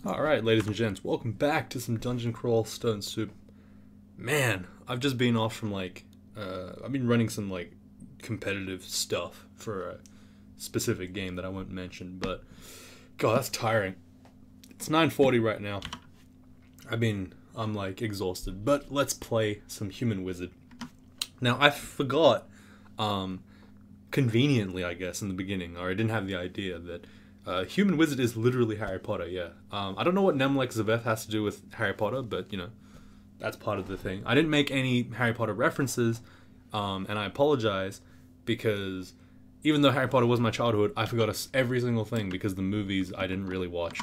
Alright, ladies and gents, welcome back to some Dungeon Crawl Stone Soup. Man, I've just been off from I've been running some competitive stuff for a specific game that I won't mention, but God, that's tiring. It's 9:40 right now. I'm exhausted, but let's play some Human Wizard. Now, I forgot, conveniently, I guess, in the beginning, or I didn't have the idea that Human Wizard is literally Harry Potter, yeah. I don't know what Nemelex has to do with Harry Potter, but, that's part of the thing. I didn't make any Harry Potter references, and I apologize, because even though Harry Potter was my childhood, I forgot every single thing because the movies I didn't really watch.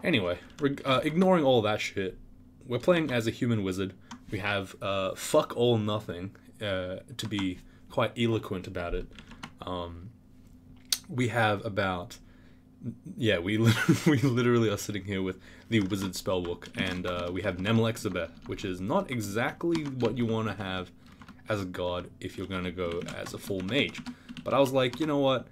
Anyway, ignoring all that shit, we're playing as a Human Wizard. We have fuck all nothing, to be quite eloquent about it. We have about, yeah, we literally are sitting here with the Wizard Spellbook, and we have Nemelex, which is not exactly what you want to have as a god if you're going to go as a full mage. But I was like, you know what,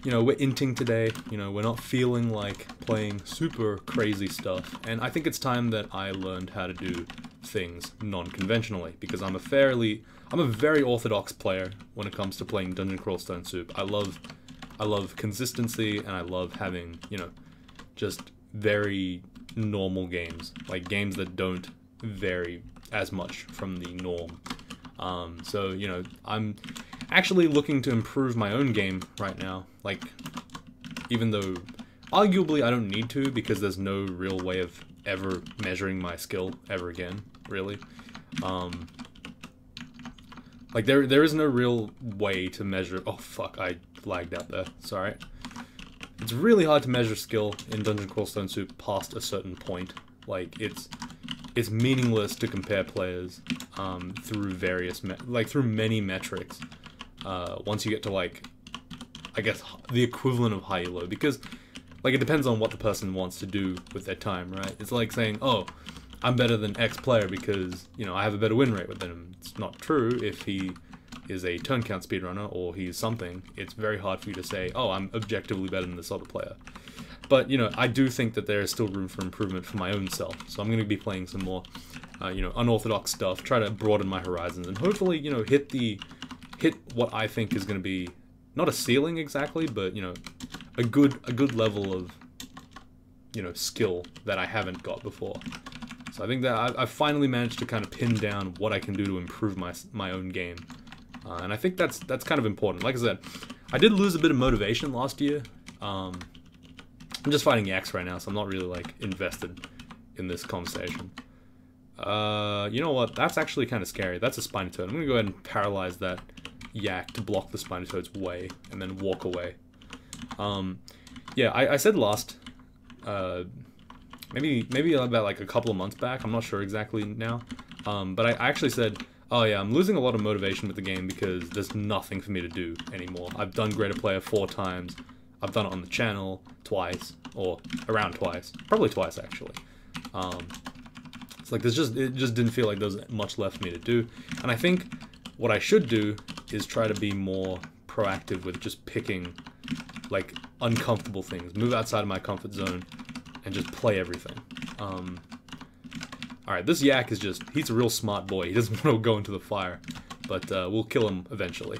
we're inting today, we're not feeling like playing super crazy stuff, and I think it's time that I learned how to do things non-conventionally, because I'm a very orthodox player when it comes to playing Dungeon Crawl Stone Soup. I love consistency, and I love having, just very normal games. Like, games that don't vary as much from the norm. So, I'm actually looking to improve my own game right now. Like, even though, arguably, I don't need to, because there's no real way of ever measuring my skill ever again, really. Like, there is no real way to measure... Oh, fuck, I lagged out there. Sorry. It's really hard to measure skill in Dungeon Crawl Stone Soup past a certain point. Like, it's meaningless to compare players through through many metrics. Once you get to, I guess, the equivalent of high elo. Because, it depends on what the person wants to do with their time, right? It's like saying, oh, I'm better than X player because, I have a better win rate with him. It's not true if he is a turn count speedrunner or he's something. It's very hard for you to say, oh, I'm objectively better than this other player. But, I do think that there is still room for improvement for my own self. So I'm going to be playing some more, unorthodox stuff, try to broaden my horizons, and hopefully, hit what I think is going to be, not a ceiling exactly, but, a good level of, skill that I haven't got before. So I think that I've finally managed to kind of pin down what I can do to improve my own game. And I think that's kind of important. Like I said, I did lose a bit of motivation last year. I'm just fighting yaks right now, so I'm not really, invested in this conversation. You know what? That's actually kind of scary. That's a Spiny Toad. I'm going to go ahead and paralyze that yak to block the Spiny Toad's way, and then walk away. Yeah, I said last... Maybe about a couple of months back, I'm not sure exactly now, but I actually said, oh yeah, I'm losing a lot of motivation with the game because there's nothing for me to do anymore. I've done Greater Player 4 times, I've done it on the channel twice, or around twice, probably twice actually. It's like it just didn't feel like there was much left for me to do, and I think what I should do is try to be more proactive with just picking, uncomfortable things, move outside of my comfort zone, and just play everything. Alright, this yak is he's a real smart boy. He doesn't want to go into the fire, but we'll kill him eventually.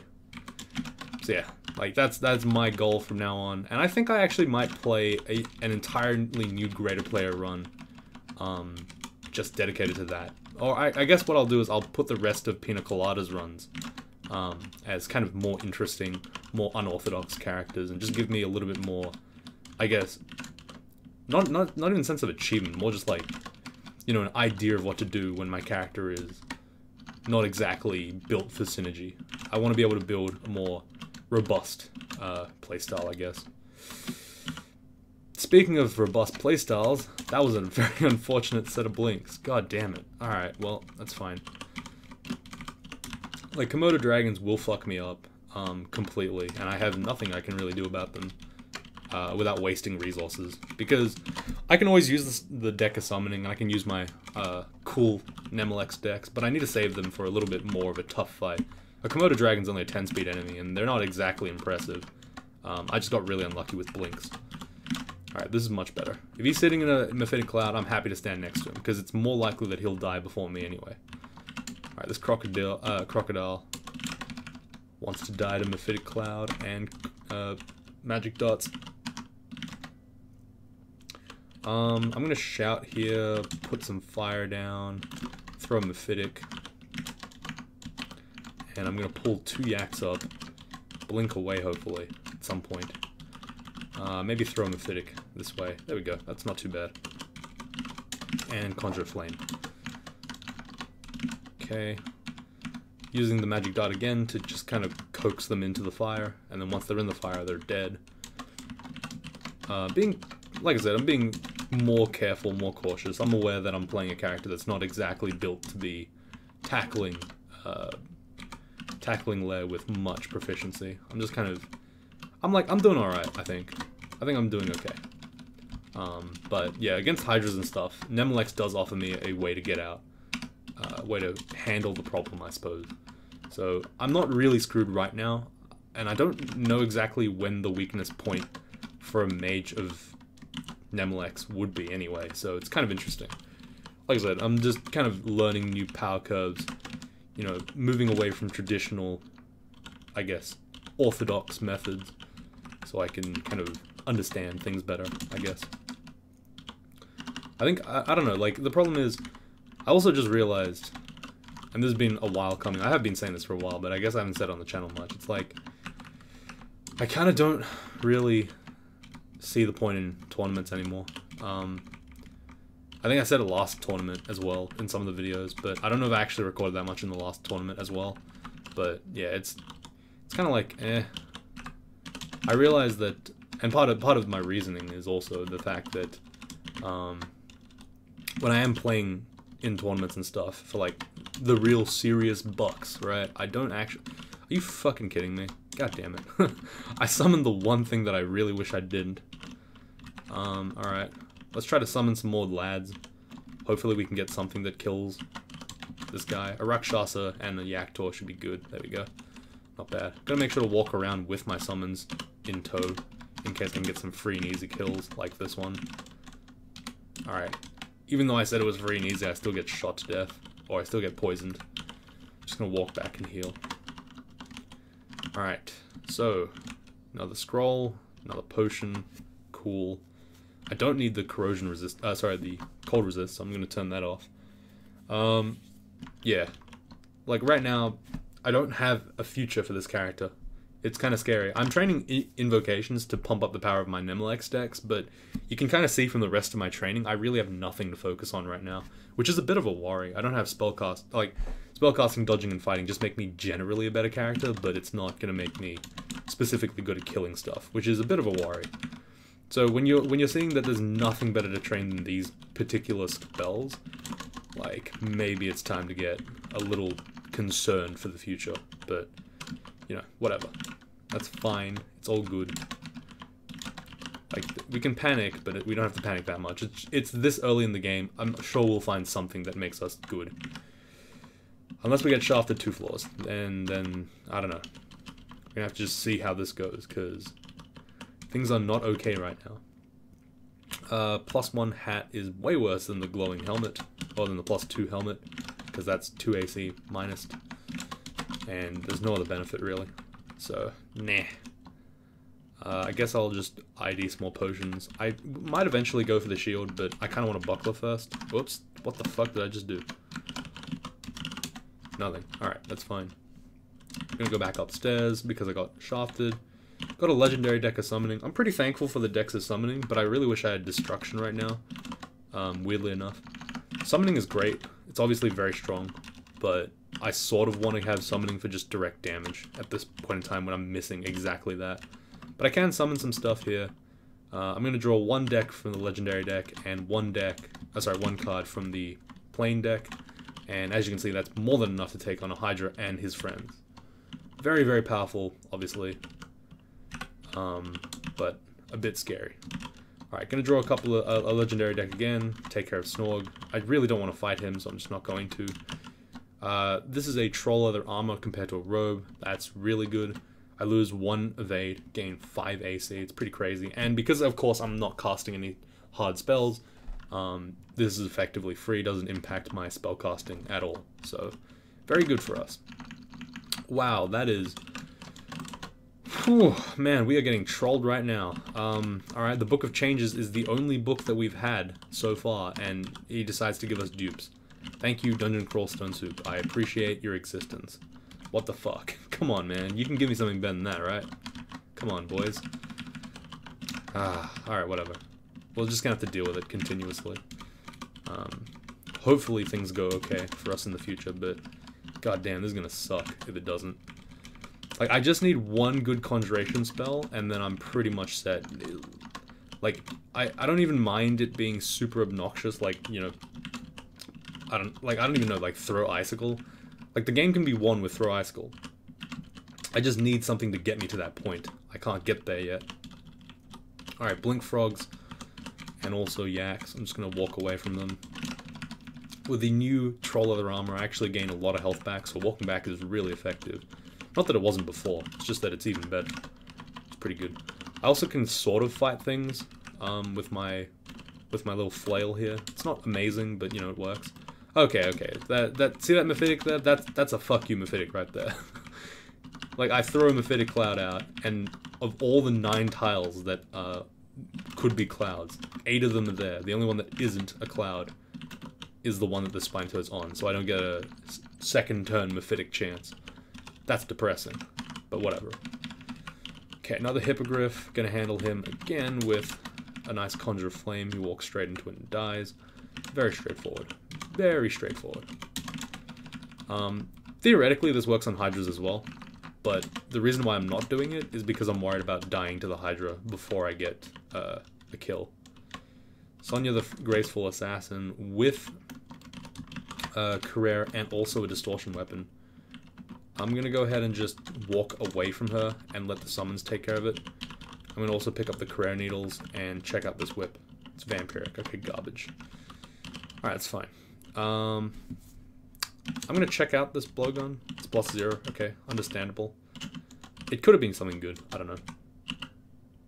So yeah, that's my goal from now on. And I think I actually might play an entirely new Greater Player run, just dedicated to that. Or I guess what I'll do is I'll put the rest of Pina Colada's runs as kind of more interesting, more unorthodox characters, and just give me a little bit more, I guess... Not even a sense of achievement, more just an idea of what to do when my character is not exactly built for synergy. I want to be able to build a more robust playstyle, I guess. Speaking of robust playstyles, that was a very unfortunate set of blinks. God damn it. Alright, well, that's fine. Komodo dragons will fuck me up completely, and I have nothing I can really do about them. Without wasting resources, because I can always use the deck of summoning, and I can use my cool Nemelex decks, but I need to save them for a little bit more of a tough fight. A Komodo Dragon's only a 10-speed enemy, and they're not exactly impressive. I just got really unlucky with blinks. Alright, this is much better. If he's sitting in a Mephitic Cloud, I'm happy to stand next to him, because it's more likely that he'll die before me anyway. Alright, this crocodile wants to die to Mephitic Cloud and magic dots. I'm gonna shout here, put some fire down, throw a Mephitic, and I'm gonna pull 2 yaks up, blink away hopefully at some point. Maybe throw a Mephitic this way. There we go. That's not too bad. And conjure flame. Okay. Using the magic dot again to just kind of coax them into the fire, and then once they're in the fire, they're dead. Like I said, I'm being more careful, more cautious. I'm aware that I'm playing a character that's not exactly built to be tackling Lair with much proficiency. I'm just kind of, I'm doing alright, I think. I think I'm doing okay. But yeah, against Hydras and stuff, Nemelex does offer me a way to get out. Way to handle the problem, I suppose. So, I'm not really screwed right now, and I don't know exactly when the weakness point for a mage of Nemelex would be anyway, so it's kind of interesting. Like I said, I'm just kind of learning new power curves, you know, moving away from traditional, I guess, orthodox methods, so I can kind of understand things better, I guess. I think, I don't know, like, the problem is, I also just realized, and this has been a while coming, I have been saying this for a while, but I guess I haven't said it on the channel much, it's like, I kind of don't really see the point in tournaments anymore. I think I said it last tournament as well in some of the videos, but I don't know if I actually recorded that much in the last tournament as well. But yeah, it's kind of like, I realized that, and part of my reasoning is also the fact that when I am playing in tournaments and stuff for like the real serious bucks, right? I don't actually. Are you fucking kidding me? God damn it! I summoned the one thing that I really wish I didn't. Alright. Let's try to summon some more lads. Hopefully we can get something that kills this guy. A Rakshasa and a Yaktor should be good. There we go. Not bad. Gotta make sure to walk around with my summons in tow, in case I can get some free and easy kills, like this one. Alright. Even though I said it was free and easy, I still get shot to death. Or I still get poisoned. Just gonna walk back and heal. Alright. So, another scroll, another potion. Cool. I don't need the corrosion resist, the cold resist, so I'm gonna turn that off. Yeah. Like, right now, I don't have a future for this character. It's kind of scary. I'm training invocations to pump up the power of my Nemelex decks, but you can kind of see from the rest of my training, I really have nothing to focus on right now, which is a bit of a worry. I don't have spellcast, like, spellcasting, dodging, and fighting just make me generally a better character, but it's not gonna make me specifically good at killing stuff, which is a bit of a worry. So when you're seeing that there's nothing better to train than these particular spells, like, maybe it's time to get a little concerned for the future, but, you know, whatever. That's fine. It's all good. Like, we can panic, but we don't have to panic that much. It's this early in the game. I'm sure we'll find something that makes us good. Unless we get shafted 2 floors, and then, I don't know. We're gonna have to just see how this goes, because things are not okay right now. +1 hat is way worse than the glowing helmet, or than the +2 helmet, because that's 2 AC minus, and there's no other benefit really. So, nah. I guess I'll just ID some more potions. I might eventually go for the shield, but I kind of want to buckler first. Whoops, what the fuck did I just do? Nothing. Alright, that's fine. I'm gonna go back upstairs because I got shafted. Got a legendary deck of summoning. I'm pretty thankful for the decks of summoning, but I really wish I had destruction right now. Weirdly enough. Summoning is great. It's obviously very strong, but I sort of want to have summoning for just direct damage at this point in time when I'm missing exactly that. But I can summon some stuff here. I'm going to draw 1 deck from the legendary deck and 1 card from the plain deck. And as you can see, that's more than enough to take on a Hydra and his friends. Very, very powerful, obviously. But a bit scary. Alright, gonna draw a couple of a legendary deck again, take care of Snorg. I really don't want to fight him, so I'm just not going to. This is a troll leather armor compared to a robe. That's really good. I I lose 1 evade, gain 5 AC. It's pretty crazy. And because, of course, I'm not casting any hard spells, this is effectively free, doesn't impact my spellcasting at all. So, very good for us. Wow, that is... Whew, man, we are getting trolled right now. Alright, the Book of Changes is the only book that we've had so far, and he decides to give us dupes. Thank you, Dungeon Crawl Stone Soup. I appreciate your existence. What the fuck? Come on, man. You can give me something better than that, right? Come on, boys. Alright, whatever. We're just gonna have to deal with it continuously. Hopefully things go okay for us in the future, but goddamn, this is gonna suck if it doesn't. Like, I just need 1 good conjuration spell, and then I'm pretty much set. Like, I don't even mind it being super obnoxious, like, you know, I don't even know, like, Throw Icicle. Like, the game can be won with Throw Icicle. I just need something to get me to that point. I can't get there yet. Alright, Blink Frogs, and also Yaks. I'm just gonna walk away from them. With the new Troll Leather Armor, I actually gain a lot of health back, so walking back is really effective. Not that it wasn't before, it's just that it's even better. It's pretty good. I also can sort of fight things with my little flail here. It's not amazing, but you know, it works. Okay. See that Mephitic there? That's a fuck you Mephitic right there. Like, I throw a Mephitic Cloud out, and of all the 9 tiles that could be clouds, 8 of them are there. The only one that isn't a cloud is the one that the Spine Toad's on, so I don't get a second turn Mephitic chance. That's depressing, but whatever. Okay, another Hippogriff. Gonna handle him again with a nice Conjure Flame. He walks straight into it and dies. Very straightforward. Very straightforward. Theoretically, this works on Hydras as well, but the reason why I'm not doing it is because I'm worried about dying to the Hydra before I get a kill. Sonya the Graceful Assassin with Career and also a Distortion Weapon. I'm going to go ahead and just walk away from her and let the summons take care of it. I'm going to also pick up the Career Needles and check out this whip. It's vampiric. Okay, garbage. Alright, it's fine. I'm going to check out this blowgun. It's +0. Okay, understandable. It could have been something good. I don't know.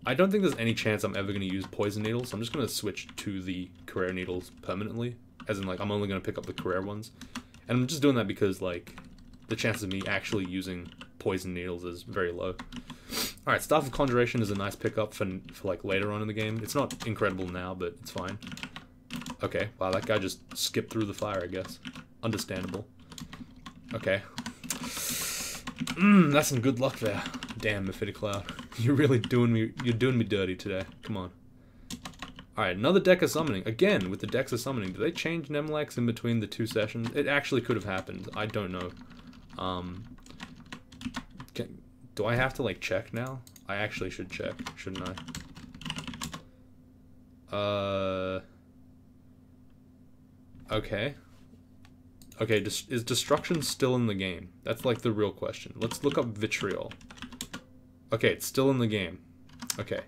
I don't think there's any chance I'm ever going to use Poison Needles, so I'm just going to switch to the Career Needles permanently. As in, like, I'm only going to pick up the Career ones. And I'm just doing that because, like, the chance of me actually using Poison Needles is very low. Alright, Staff of Conjuration is a nice pickup for like later on in the game. It's not incredible now, but it's fine. Okay, wow, that guy just skipped through the fire, I guess. Understandable. Okay. That's some good luck there. Damn, Mephitic Cloud. You're really doing me dirty today. Come on. Alright, another Dexa Summoning. Again, with the Dexa Summoning. Did they change Nemelex in between the 2 sessions? It actually could have happened. I don't know. Do I have to, like, check now? I actually should check, shouldn't I? Okay. Okay, is Destruction still in the game? That's, like, the real question. Let's look up Vitriol. Okay, it's still in the game. Okay,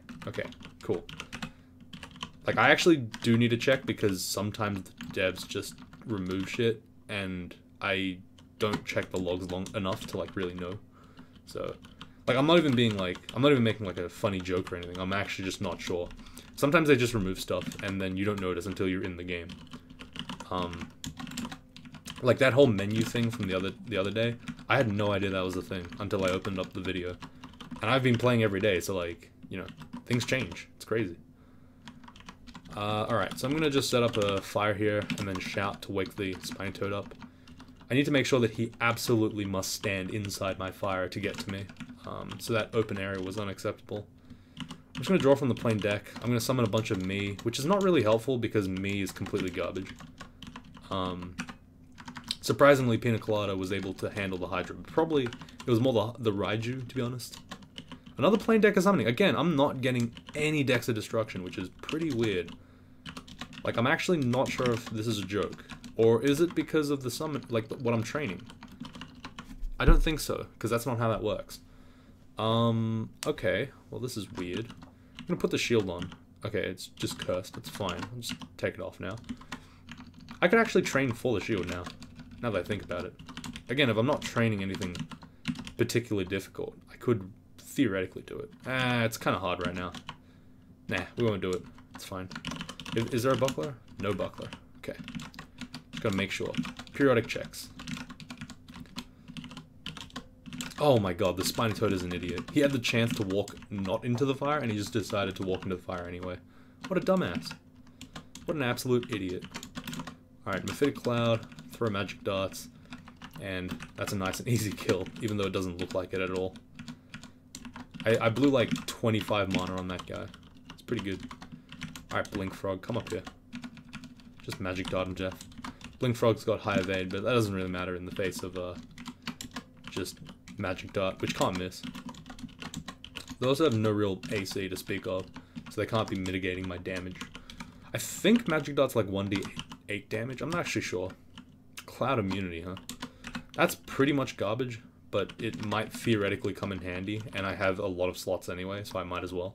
cool. Like, I actually do need to check because sometimes the devs just remove shit, and I don't check the logs long enough to, like, really know. So, like, I'm not even making, like, a funny joke or anything. I'm actually just not sure. Sometimes they just remove stuff, and then you don't notice until you're in the game. Like, that whole menu thing from the other day, I had no idea that was a thing until I opened up the video. And I've been playing every day, so, like, you know, things change. It's crazy. Alright, so I'm gonna just set up a fire here, and then shout to wake the Spine Toad up. I need to make sure that he absolutely must stand inside my fire to get to me. So that open area was unacceptable. I'm just going to draw from the plain deck. I'm going to summon a bunch of me, which is not really helpful because me is completely garbage. Surprisingly, Pina Colada was able to handle the Hydra, but probably it was more the Raiju, to be honest. Another plain deck of summoning. Again, I'm not getting any decks of destruction, which is pretty weird. Like, I'm actually not sure if this is a joke. Or is it because of the summon, like, what I'm training? I don't think so, because that's not how that works. Okay. Well, this is weird. I'm gonna put the shield on. Okay, it's just cursed. It's fine. I'll just take it off now. I could actually train for the shield now that I think about it. Again, if I'm not training anything particularly difficult, I could theoretically do it. It's kind of hard right now. Nah, we won't do it. It's fine. Is there a buckler? No buckler. Okay. Just gotta make sure. Periodic checks. Oh my god, the spiny toad is an idiot. He had the chance to walk not into the fire, and he just decided to walk into the fire anyway. What a dumbass. What an absolute idiot. Alright, Mephitic Cloud, throw magic darts, and that's a nice and easy kill, even though it doesn't look like it at all. I blew like 25 mana on that guy. It's pretty good. Alright, Blink Frog, come up here. Just magic dart and Jeff. Blink Frog's got high evade, but that doesn't really matter in the face of just magic dart, which can't miss. They also have no real AC to speak of, so they can't be mitigating my damage. I think magic dart's like 1d8 damage. I'm not actually sure. Cloud immunity, huh? That's pretty much garbage, but it might theoretically come in handy, and I have a lot of slots anyway, so I might as well.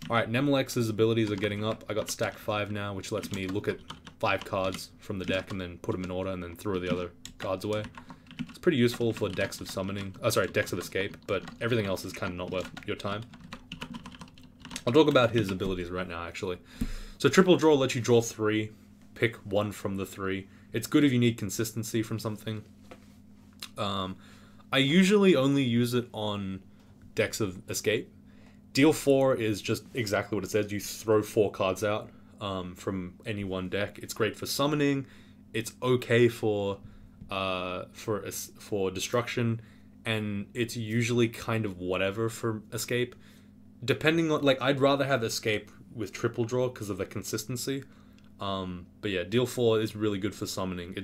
Alright, Nemelex's abilities are getting up. I got stack 5 now, which lets me look at 5 cards from the deck and then put them in order and then throw the other cards away. It's pretty useful for decks of summoning, decks of escape, but everything else is kind of not worth your time. I'll talk about his abilities right now, actually. So triple draw lets you draw 3, pick 1 from the 3. It's good if you need consistency from something. I usually only use it on decks of escape. Deal 4 is just exactly what it says. You throw 4 cards out from any one deck. It's great for summoning. It's okay for destruction, and it's usually kind of whatever for escape. Depending on, like, I'd rather have escape with triple draw because of the consistency. But yeah, deal 4 is really good for summoning.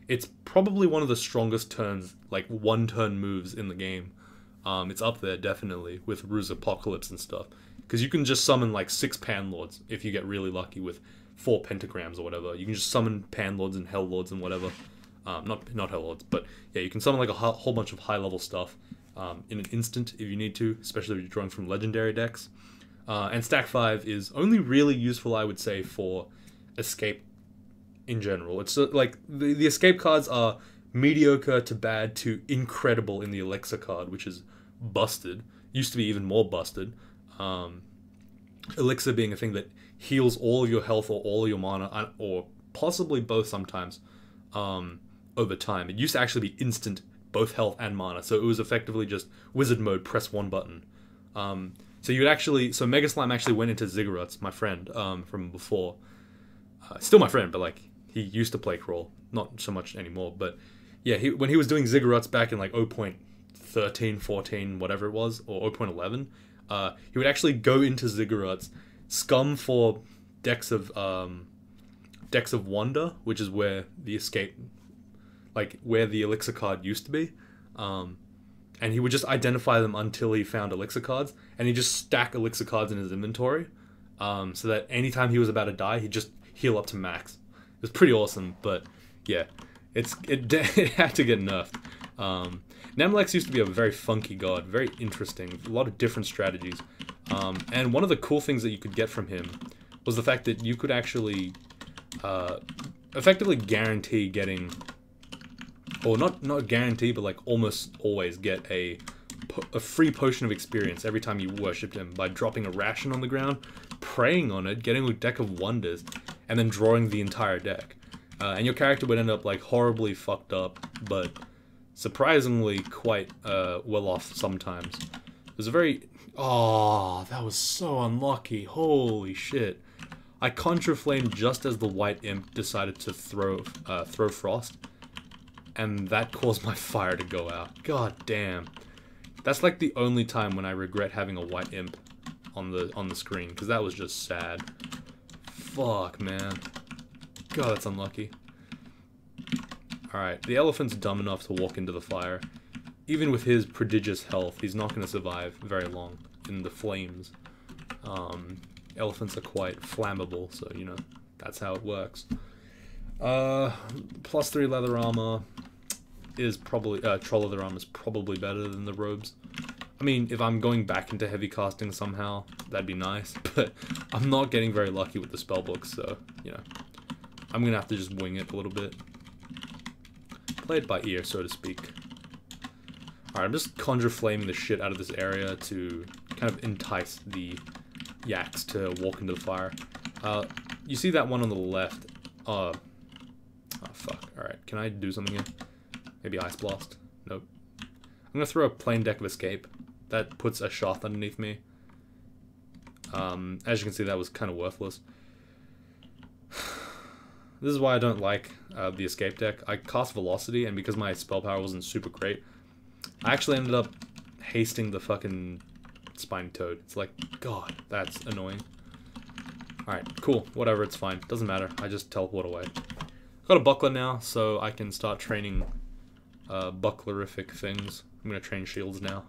It's probably one of the strongest turns, like 1-turn moves in the game. It's up there definitely with Ruse Apocalypse and stuff, because you can just summon like 6 Panlords if you get really lucky with 4 pentagrams or whatever. You can just summon Panlords and Hell Lords and whatever. Not Hell Lords, but yeah, you can summon like a whole bunch of high level stuff in an instant if you need to, especially if you're drawing from legendary decks. And stack 5 is only really useful, I would say, for escape in general. It's like the escape cards are mediocre to bad to incredible in the elixir card, which is busted. Used to be even more busted. Elixir being a thing that heals all your health or all your mana, or possibly both sometimes, over time. It used to actually be instant, both health and mana, so it was effectively just wizard mode, press 1 button. So Mega Slime actually went into Ziggurat's, my friend, from before. Still my friend, but like, he used to play Crawl, not so much anymore, but yeah, when he was doing Ziggurats back in like 0.13, 14, whatever it was, or 0.11, he would actually go into Ziggurats, scum for decks of Wonder, which is where the escape, like where the elixir card used to be, and he would just identify them until he found elixir cards, and he'd just stack elixir cards in his inventory, so that anytime he was about to die, he'd just heal up to max. It was pretty awesome, but yeah, it had to get nerfed. Nemelex used to be a very funky god, very interesting, a lot of different strategies, and one of the cool things that you could get from him was the fact that you could actually effectively guarantee getting, or not guarantee, but like almost always get a free potion of experience every time you worshipped him by dropping a ration on the ground, praying on it, getting a deck of wonders, and then drawing the entire deck. And your character would end up like horribly fucked up, but surprisingly quite well off sometimes. It was a very... Oh, that was so unlucky. Holy shit. I Contraflamed just as the white imp decided to throw frost, and that caused my fire to go out. God damn. That's like the only time when I regret having a white imp on the screen, because that was just sad. Fuck, man. God, that's unlucky. Alright, the elephant's dumb enough to walk into the fire. Even with his prodigious health, he's not going to survive very long in the flames. Elephants are quite flammable, so, you know, that's how it works. +3 leather armor is probably... troll leather armor is probably better than the robes. I mean, if I'm going back into heavy casting somehow, that'd be nice, but I'm not getting very lucky with the spellbooks, so, you know, I'm going to have to just wing it a little bit. Play it by ear, so to speak. Alright, I'm just conjure flaming the shit out of this area to kind of entice the yaks to walk into the fire. You see that one on the left? Oh, fuck. Alright, can I do something here? Maybe Ice Blast? Nope. I'm gonna throw a plain deck of escape. That puts a shaft underneath me. As you can see, that was kind of worthless. This is why I don't like the escape deck. I cast Velocity, and because my spell power wasn't super great, I actually ended up hasting the fucking Spiny Toad. It's like, God, that's annoying. Alright, cool. Whatever, it's fine. Doesn't matter. I just teleport away. Got a buckler now, so I can start training bucklerific things. I'm gonna train shields now.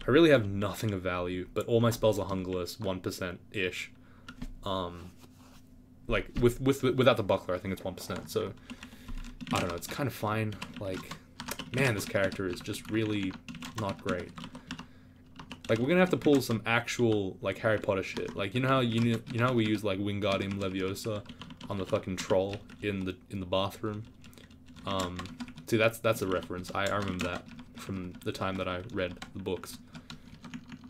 I really have nothing of value, but all my spells are hungerless, 1%-ish. Like, without the buckler, I think it's 1%, so... I don't know, it's kind of fine. Like, man, this character is just really not great. Like, we're gonna have to pull some actual, like, Harry Potter shit. Like, you know how we use, like, Wingardium Leviosa on the fucking troll in the bathroom? See, that's a reference. I remember that from the time that I read the books.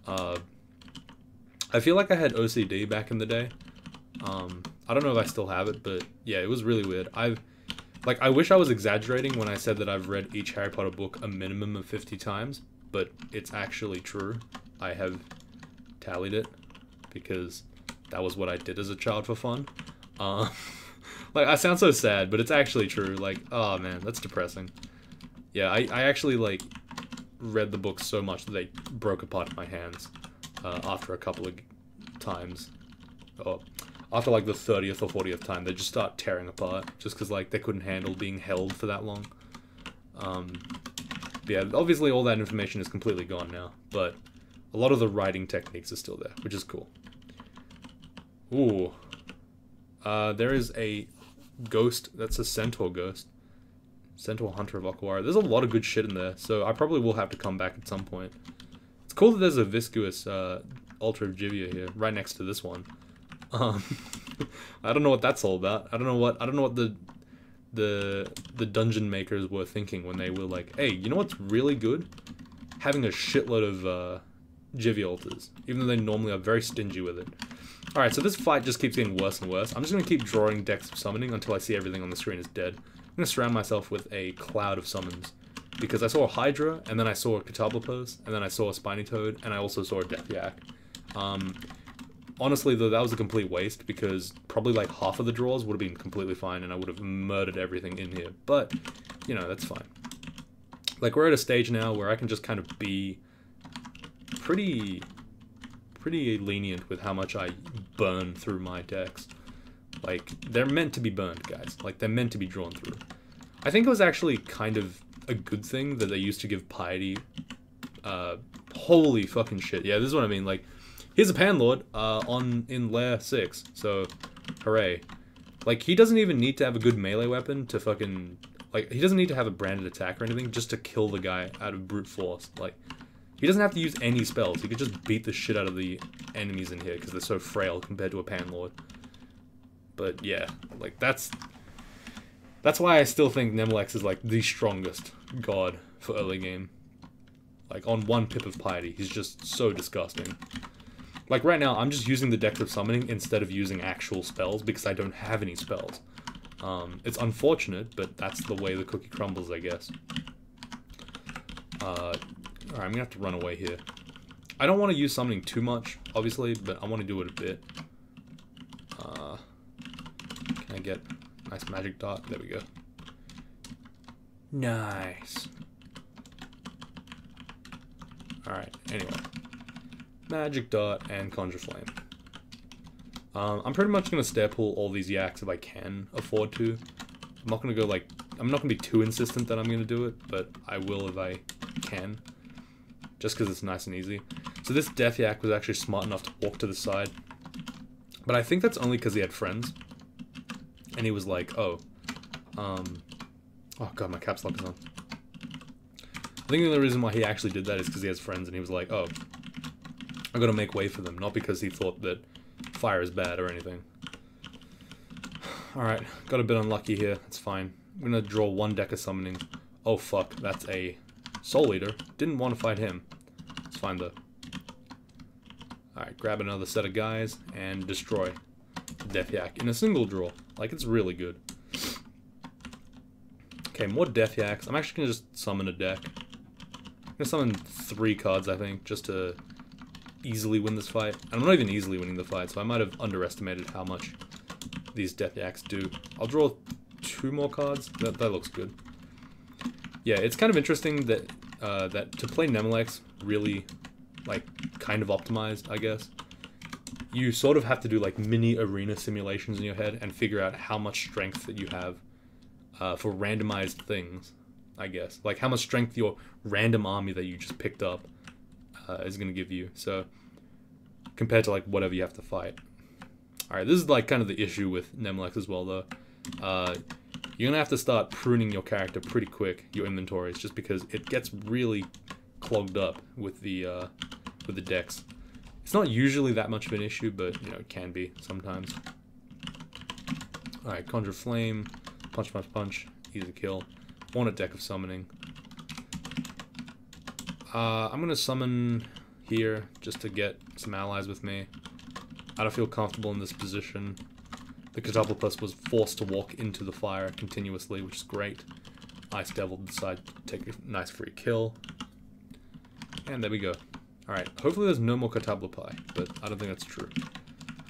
I feel like I had OCD back in the day. I don't know if I still have it, but yeah, it was really weird. I wish I was exaggerating when I said that I've read each Harry Potter book a minimum of 50 times, but it's actually true. I have tallied it, because that was what I did as a child for fun. Like, I sound so sad, but it's actually true. Like, oh man, that's depressing. Yeah, I actually, like, read the books so much that they broke apart in my hands after a couple of times. Oh, after, like, the 30th or 40th time, they just start tearing apart, just because, like, they couldn't handle being held for that long. Yeah, obviously all that information is completely gone now, but a lot of the writing techniques are still there, which is cool. Ooh. There is a ghost, that's a centaur ghost. Centaur Hunter of Aquara. There's a lot of good shit in there, so I probably will have to come back at some point. It's cool that there's a viscous Ultra of Jivia here, right next to this one. I don't know what that's all about. I don't know what the dungeon makers were thinking when they were like, hey, you know what's really good? Having a shitload of Jivia altars, even though they normally are very stingy with it. Alright, so this fight just keeps getting worse and worse. I'm just going to keep drawing decks of summoning until I see everything on the screen is dead. I'm going to surround myself with a cloud of summons. Because I saw a Hydra, and then I saw a Cataplepus, and then I saw a Spiny Toad, and I also saw a Death Yak. Honestly, though, that was a complete waste, because probably like half of the draws would have been completely fine, and I would have murdered everything in here. But, you know, that's fine. Like, we're at a stage now where I can just kind of be pretty lenient with how much I burn through my decks. Like, they're meant to be burned, guys. Like, they're meant to be drawn through. I think it was actually kind of a good thing that they used to give piety. Holy fucking shit. Yeah, this is what I mean. Like, here's a Panlord in Lair 6, so hooray. Like, he doesn't even need to have a good melee weapon to fucking... Like, he doesn't need to have a branded attack or anything just to kill the guy out of brute force. Like, he doesn't have to use any spells. He could just beat the shit out of the enemies in here because they're so frail compared to a Panlord. But yeah, like, that's why I still think Nemelex is, like, the strongest god for early game. Like, on one pip of piety, he's just so disgusting. Like, right now, I'm just using the Dex of Summoning instead of using actual spells because I don't have any spells. It's unfortunate, but that's the way the cookie crumbles, I guess. Alright, I'm gonna have to run away here. I don't want to use summoning too much, obviously, but I want to do it a bit. Can I get a nice magic dot? There we go. Nice. Alright, anyway. Magic dot and conjure flame. I'm pretty much going to stair pull all these yaks if I can afford to. I'm not going to go like... I'm not going to be too insistent that I'm going to do it, but I will if I can. Just because it's nice and easy. So this Death Yak was actually smart enough to walk to the side. But I think that's only because he had friends. And he was like, oh. Oh god, my caps lock is on. I think the only reason why he actually did that is because he has friends and he was like, oh. I'm going to make way for them. Not because he thought that fire is bad or anything. Alright, got a bit unlucky here. That's fine. I'm going to draw one deck of summoning. Oh fuck, that's a Soul Eater. Didn't want to fight him. It's fine though. Alright, grab another set of guys and destroy Death Yak in a single draw. Like, it's really good. Okay, more Death Yaks. I'm actually going to just summon a deck. I'm going to summon 3 cards, I think, just to easily win this fight. I'm not even easily winning the fight, so I might have underestimated how much these Death Yaks do. I'll draw 2 more cards. That looks good. Yeah, it's kind of interesting that that to play Nemelex really, like, kind of optimized, I guess. You sort of have to do, like, mini arena simulations in your head and figure out how much strength that you have for randomized things, I guess. Like, how much strength your random army that you just picked up is going to give you. So, compared to, like, whatever you have to fight. Alright, this is, like, kind of the issue with Nemelex as well, though. You're going to have to start pruning your character pretty quick, your inventories, just because it gets really clogged up with the decks. It's not usually that much of an issue, but, you know, it can be sometimes. Alright, Conjure Flame, Punch, Punch, Punch, easy kill. Want a deck of summoning. I'm going to summon here just to get some allies with me. I don't feel comfortable in this position. The Catapulpus was forced to walk into the fire continuously, which is great. Ice Devil decided to take a nice free kill. And there we go. Alright, hopefully there's no more Catapulpi, but I don't think that's true.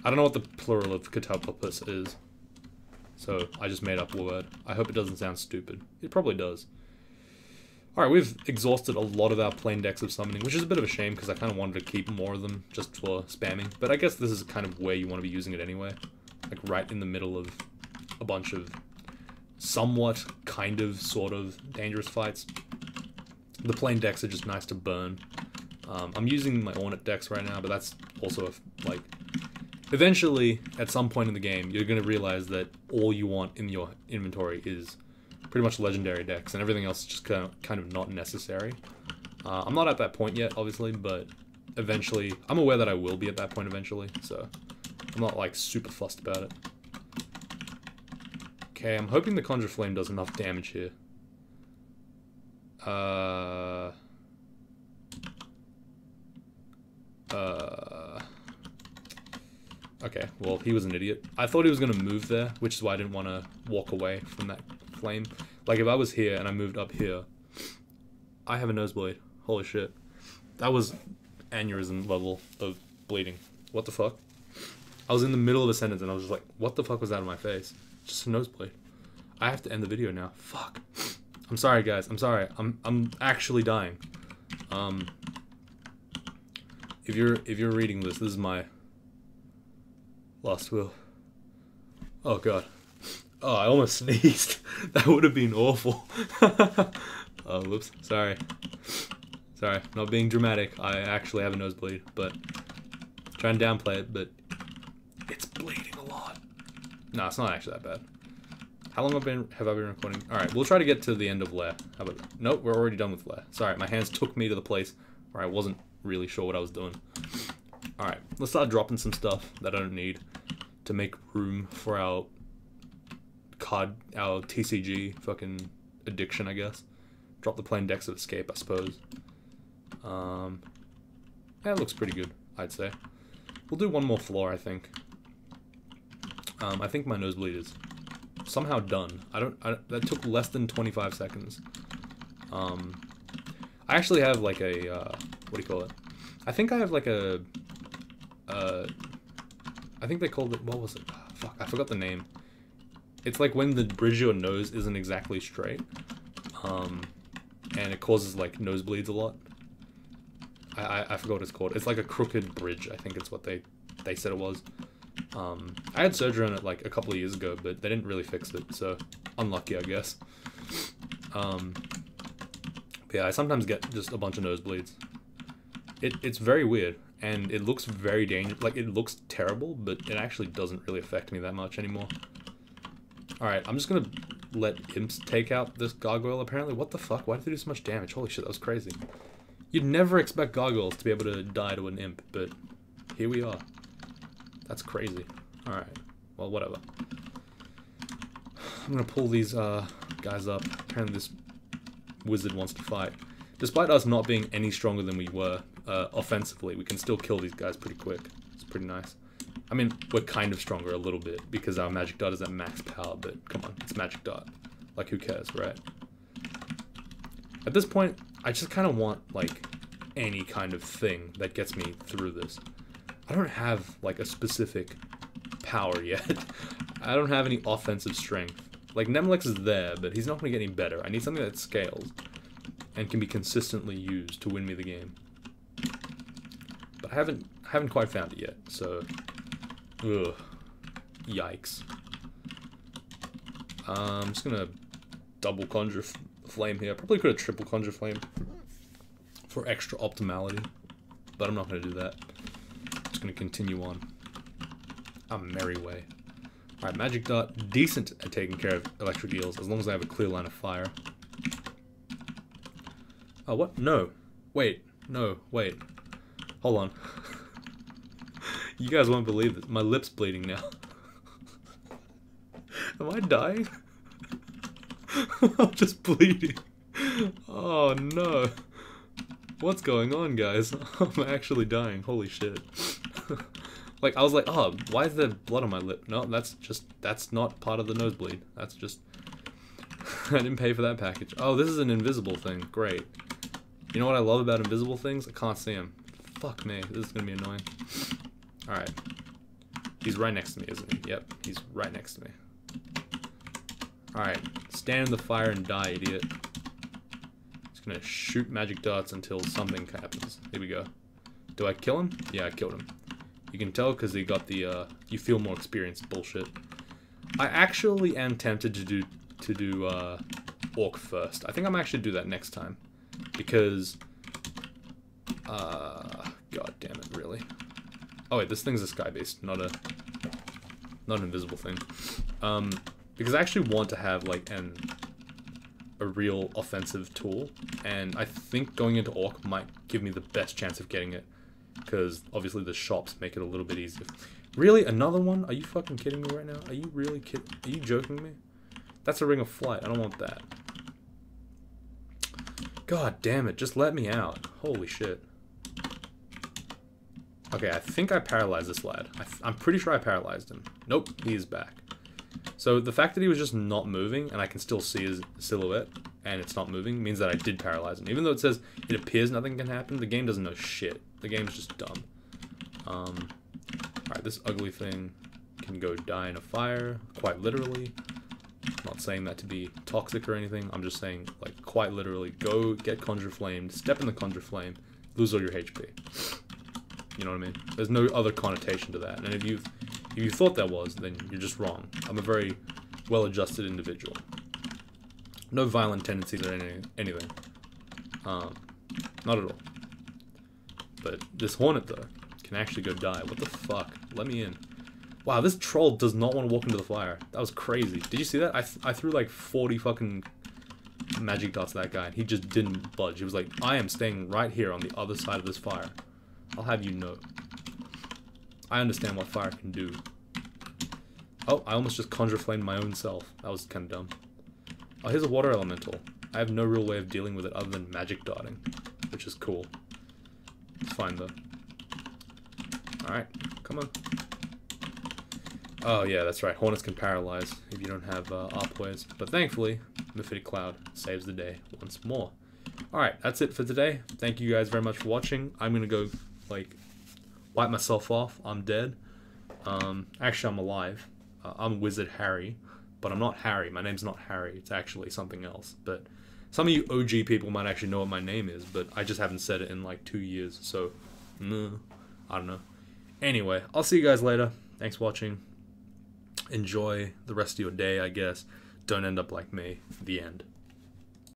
I don't know what the plural of Catapulpus is, so I just made up a word. I hope it doesn't sound stupid. It probably does. Alright, we've exhausted a lot of our plain decks of summoning, which is a bit of a shame because I kind of wanted to keep more of them just for spamming. But I guess this is kind of where you want to be using it anyway. Like right in the middle of a bunch of somewhat, kind of, sort of dangerous fights. The plain decks are just nice to burn. I'm using my Ornate decks right now, but that's also, like, eventually, at some point in the game, you're going to realize that all you want in your inventory is pretty much legendary decks, and everything else is just kind of not necessary. I'm not at that point yet, obviously, but eventually, I'm aware that I will be at that point eventually, so I'm not, like, super fussed about it. Okay, I'm hoping the Conjure Flame does enough damage here. Okay, well, he was an idiot. I thought he was going to move there, which is why I didn't want to walk away from that flame. Like, if I was here and I moved up here, I have a nosebleed. Holy shit. That was aneurysm level of bleeding. What the fuck? I was in the middle of a sentence and I was just like, what the fuck was that on my face? Just a nosebleed. I have to end the video now. Fuck. I'm sorry, guys. I'm sorry. I'm actually dying. If you're reading this is my last will. Oh god. Oh, I almost sneezed. That would have been awful. Oh, whoops. Sorry. Sorry. Not being dramatic. I actually have a nosebleed, but try and downplay it, but it's bleeding a lot. No, it's not actually that bad. How long have I been recording? Alright, we'll try to get to the end of Lair. How about that? Nope, we're already done with Lair. Sorry, my hands took me to the place where I wasn't really sure what I was doing. Alright, let's start dropping some stuff that I don't need to make room for our TCG fucking addiction, I guess. Drop the plain decks of Escape, I suppose. Yeah, it looks pretty good, I'd say. We'll do one more floor, I think. I think my nosebleed is somehow done. That took less than 25 seconds. I actually have like a, what do you call it? I think I have like a, I think they called it, what was it? Fuck, I forgot the name. It's like when the bridge of your nose isn't exactly straight, and it causes like nosebleeds a lot. I forgot what it's called. It's like a crooked bridge, I think it's what they said it was. I had surgery on it like a couple of years ago, but they didn't really fix it, so unlucky, I guess. But yeah, I sometimes get just a bunch of nosebleeds. It's very weird, and it looks very dangerous. Like, it looks terrible, but it actually doesn't really affect me that much anymore. Alright, I'm just gonna let imps take out this gargoyle, apparently. What the fuck? Why did they do so much damage? Holy shit, that was crazy. You'd never expect gargoyles to be able to die to an imp, but here we are. That's crazy. Alright. Well, whatever. I'm gonna pull these guys up. Apparently this wizard wants to fight. despite us not being any stronger than we were offensively, we can still kill these guys pretty quick. It's pretty nice. I mean, we're kind of stronger a little bit because our magic dart is at max power, but come on, it's magic dart. Like, who cares, right? At this point, I just kind of want, like, any kind of thing that gets me through this. I don't have, like, a specific power yet. I don't have any offensive strength. Like, Nemelex is there, but he's not going to get any better. I need something that scales and can be consistently used to win me the game. But I haven't quite found it yet, so... Ugh. Yikes. I'm just gonna double Conjure Flame here. Probably could have triple Conjure Flame for extra optimality, but I'm not gonna do that. I'm just gonna continue on a merry way. Alright, Magic Dart, decent at taking care of electric eels, as long as I have a clear line of fire. Oh, what? No. Wait. No, wait. Hold on. You guys won't believe this. My lip's bleeding now. Am I dying? I'm just bleeding. Oh no. What's going on, guys? I'm actually dying. Holy shit. Like, I was like, oh, why is there blood on my lip? No, that's not part of the nosebleed. That's just... I didn't pay for that package. Oh, this is an invisible thing. Great. You know what I love about invisible things? I can't see them. Fuck me. This is gonna be annoying. Alright. He's right next to me, isn't he? Yep, he's right next to me. Alright. Stand in the fire and die, idiot. Just gonna shoot magic darts until something happens. Here we go. Do I kill him? Yeah, I killed him. You can tell because he got the, you feel more experienced bullshit. I actually am tempted to do Orc first. I think I'm actually do that next time. Because, god damn it, really. Oh wait, this thing's a sky beast, not an invisible thing. Because I actually want to have like a real offensive tool, and I think going into Orc might give me the best chance of getting it. Because obviously the shops make it a little bit easier. Really? Another one? Are you fucking kidding me right now? Are you really kidding? Are you joking me? That's a Ring of Flight. I don't want that. God damn it, just let me out. Holy shit. Okay, I think I paralyzed this lad. I'm pretty sure I paralyzed him. Nope, he is back. So the fact that he was just not moving, and I can still see his silhouette, and it's not moving, means that I did paralyze him. Even though it says it appears nothing can happen, the game doesn't know shit. The game's just dumb. Alright, this ugly thing can go die in a fire, quite literally. I'm not saying that to be toxic or anything, I'm just saying, like, quite literally, go get Conjure Flamed, step in the Conjure Flame, lose all your HP. You know what I mean? There's no other connotation to that, and if you thought there was, then you're just wrong. I'm a very well-adjusted individual. No violent tendencies or anything. Not at all. But this Hornet, though, can actually go die. What the fuck? Let me in. Wow, this troll does not want to walk into the fire. That was crazy. Did you see that? I threw like 40 fucking magic darts at that guy, and he just didn't budge. He was like, I am staying right here on the other side of this fire. I'll have you know. I understand what fire can do. Oh, I almost just Conjure Flamed my own self. That was kind of dumb. Oh, here's a water elemental. I have no real way of dealing with it other than magic darting, which is cool. It's fine, though. Alright, come on. Oh, yeah, that's right. Hornets can paralyze if you don't have Arpways. But thankfully, Mephitic Cloud saves the day once more. Alright, that's it for today. Thank you guys very much for watching. I'm gonna go, like, wipe myself off. I'm dead. Actually, I'm alive. I'm Wizard Harry, but I'm not Harry. My name's not Harry. It's actually something else. But some of you OG people might actually know what my name is, but I just haven't said it in like 2 years, so I don't know. Anyway, I'll see you guys later. Thanks for watching. Enjoy the rest of your day, I guess. Don't end up like me. The end.